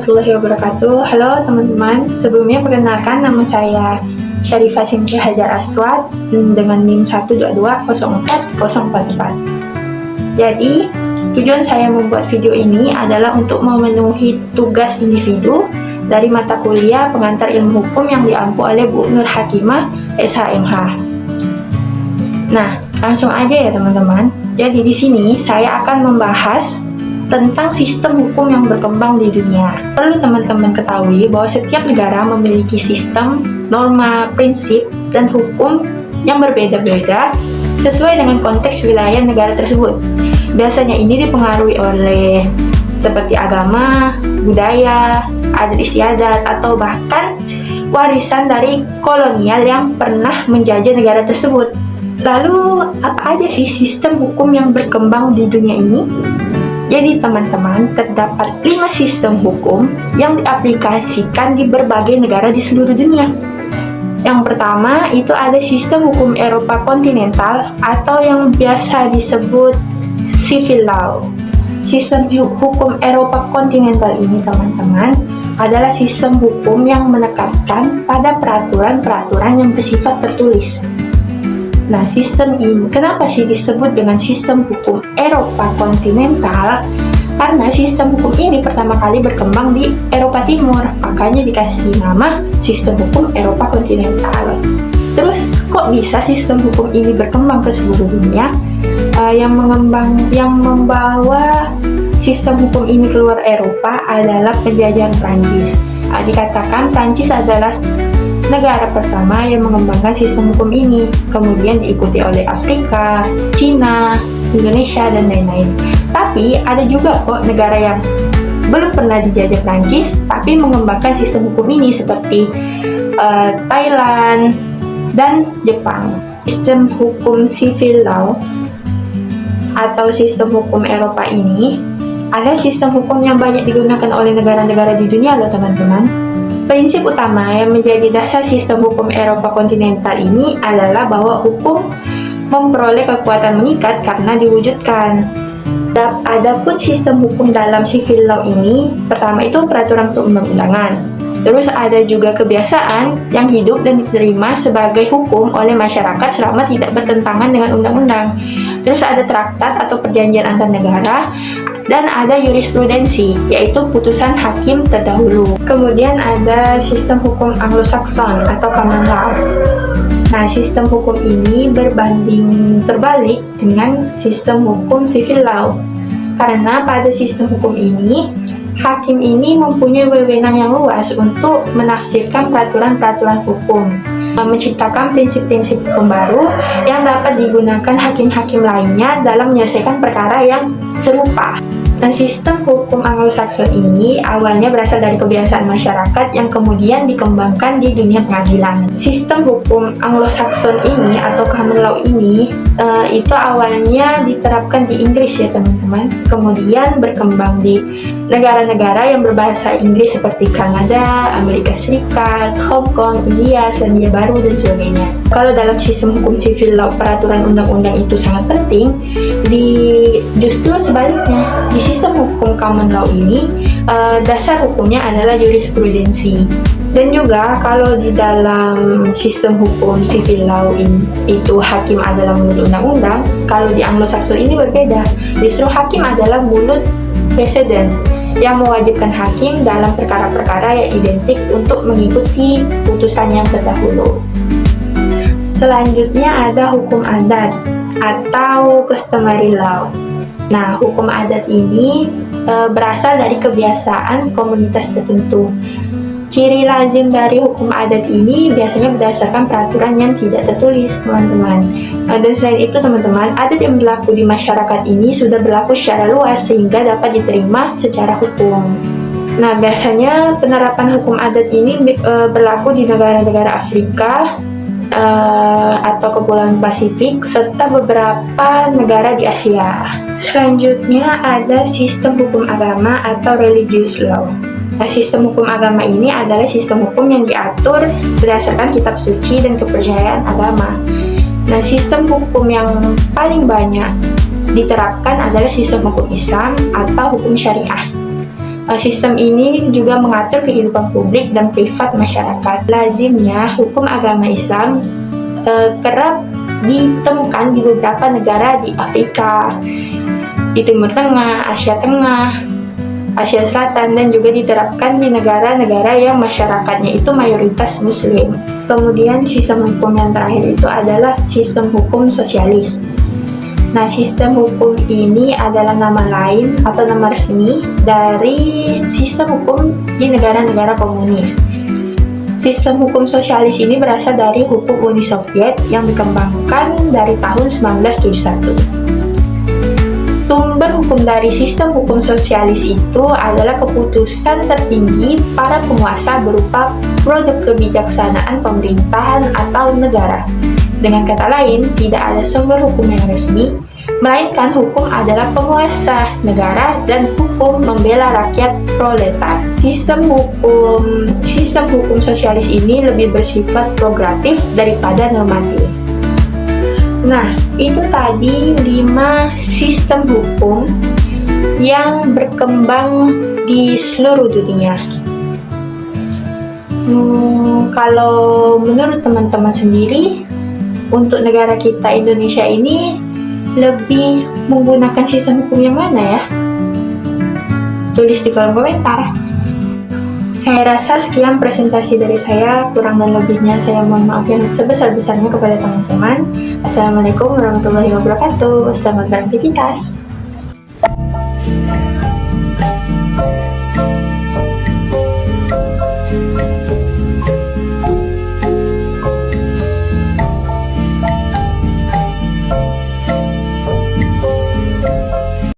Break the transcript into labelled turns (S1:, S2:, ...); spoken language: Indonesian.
S1: warahmatullahi wabarakatuh. Halo teman-teman, sebelumnya perkenalkan nama saya Syarifah Sinti Hajar Aswad dengan NIM 122040444. Jadi, tujuan saya membuat video ini adalah untuk memenuhi tugas individu dari mata kuliah pengantar ilmu hukum yang diampu oleh Bu Nur Hakimah SHMH. Nah, langsung aja ya teman-teman. Jadi di sini saya akan membahas tentang sistem hukum yang berkembang di dunia. Perlu teman-teman ketahui bahwa setiap negara memiliki sistem, norma, prinsip, dan hukum yang berbeda-beda sesuai dengan konteks wilayah negara tersebut. Biasanya ini dipengaruhi oleh seperti agama, budaya, adat istiadat, atau bahkan warisan dari kolonial yang pernah menjajah negara tersebut. Lalu, apa aja sih sistem hukum yang berkembang di dunia ini? Jadi teman-teman, terdapat 5 sistem hukum yang diaplikasikan di berbagai negara di seluruh dunia. Yang pertama, itu ada sistem hukum Eropa kontinental atau yang biasa disebut civil law. Sistem hukum Eropa kontinental ini teman-teman adalah sistem hukum yang menekankan pada peraturan-peraturan yang bersifat tertulis. Nah, sistem ini kenapa sih disebut dengan sistem hukum Eropa kontinental? Karena sistem hukum ini pertama kali berkembang di Eropa Timur, makanya dikasih nama sistem hukum Eropa kontinental. Terus, kok bisa sistem hukum ini berkembang ke seluruh dunia? Yang membawa sistem hukum ini keluar Eropa adalah penjajahan Prancis. Dikatakan Prancis adalah negara pertama yang mengembangkan sistem hukum ini, kemudian diikuti oleh Afrika, Cina, Indonesia, dan lain-lain. Tapi ada juga kok negara yang belum pernah dijajah Prancis, tapi mengembangkan sistem hukum ini seperti Thailand dan Jepang. Sistem hukum civil law atau sistem hukum Eropa ini ada sistem hukum yang banyak digunakan oleh negara-negara di dunia loh teman-teman. Prinsip utama yang menjadi dasar sistem hukum Eropa kontinental ini adalah bahwa hukum memperoleh kekuatan mengikat karena diwujudkan. Adapun sistem hukum dalam civil law ini, pertama itu peraturan perundang-undangan. Terus ada juga kebiasaan yang hidup dan diterima sebagai hukum oleh masyarakat selama tidak bertentangan dengan undang-undang. Terus ada traktat atau perjanjian antar negara, dan ada jurisprudensi, yaitu putusan hakim terdahulu. Kemudian ada sistem hukum Anglo-Saxon atau common law. Nah, sistem hukum ini berbanding terbalik dengan sistem hukum civil law. Karena pada sistem hukum ini, hakim ini mempunyai wewenang yang luas untuk menafsirkan peraturan-peraturan hukum, menciptakan prinsip-prinsip hukum baru yang dapat digunakan hakim-hakim lainnya dalam menyelesaikan perkara yang serupa. Nah, sistem hukum Anglo-Saxon ini awalnya berasal dari kebiasaan masyarakat yang kemudian dikembangkan di dunia pengadilan. Sistem hukum Anglo-Saxon ini atau common law ini itu awalnya diterapkan di Inggris ya teman-teman. Kemudian berkembang di negara-negara yang berbahasa Inggris seperti Kanada, Amerika Serikat, Hong Kong, India, Selandia Baru, dan sebagainya. Kalau dalam sistem hukum civil law peraturan undang-undang itu sangat penting, justru sebaliknya di sistem hukum common law ini dasar hukumnya adalah jurisprudensi. Dan juga kalau di dalam sistem hukum civil law ini itu hakim adalah mulut undang-undang, kalau di Anglo-Saxon ini berbeda. Justru hakim adalah mulut presiden yang mewajibkan hakim dalam perkara-perkara yang identik untuk mengikuti putusan yang terdahulu. Selanjutnya ada hukum adat atau customary law. Nah, hukum adat ini berasal dari kebiasaan komunitas tertentu. Ciri lazim dari hukum adat ini biasanya berdasarkan peraturan yang tidak tertulis, teman-teman. Dan selain itu, teman-teman, adat yang berlaku di masyarakat ini sudah berlaku secara luas sehingga dapat diterima secara hukum. Nah, biasanya penerapan hukum adat ini berlaku di negara-negara Afrika atau Kepulauan Pasifik serta beberapa negara di Asia. Selanjutnya ada sistem hukum agama atau religious law. Nah, sistem hukum agama ini adalah sistem hukum yang diatur berdasarkan kitab suci dan kepercayaan agama. Nah, sistem hukum yang paling banyak diterapkan adalah sistem hukum Islam atau hukum syariah. Sistem ini juga mengatur kehidupan publik dan privat masyarakat. Lazimnya, hukum agama Islam kerap ditemukan di beberapa negara di Afrika, di Timur Tengah, Asia Tengah, Asia Selatan, dan juga diterapkan di negara-negara yang masyarakatnya itu mayoritas Muslim. Kemudian sistem hukum yang terakhir itu adalah sistem hukum sosialis. Nah, sistem hukum ini adalah nama lain atau nama resmi dari sistem hukum di negara-negara komunis. Sistem hukum sosialis ini berasal dari hukum Uni Soviet yang dikembangkan dari tahun 1971. Sumber hukum dari sistem hukum sosialis itu adalah keputusan tertinggi para penguasa berupa produk kebijaksanaan pemerintahan atau negara. Dengan kata lain, tidak ada sumber hukum yang resmi, melainkan hukum adalah penguasa negara dan hukum membela rakyat proletar. Sistem hukum sosialis ini lebih bersifat progresif daripada normatif. Nah, itu tadi 5 sistem hukum yang berkembang di seluruh dunia. Kalau menurut teman-teman sendiri, untuk negara kita Indonesia ini lebih menggunakan sistem hukum yang mana ya? Tulis di kolom komentar. Saya rasa sekian presentasi dari saya, kurang dan lebihnya saya mohon maaf yang sebesar-besarnya kepada teman-teman. Assalamualaikum warahmatullahi wabarakatuh. Selamat beraktivitas.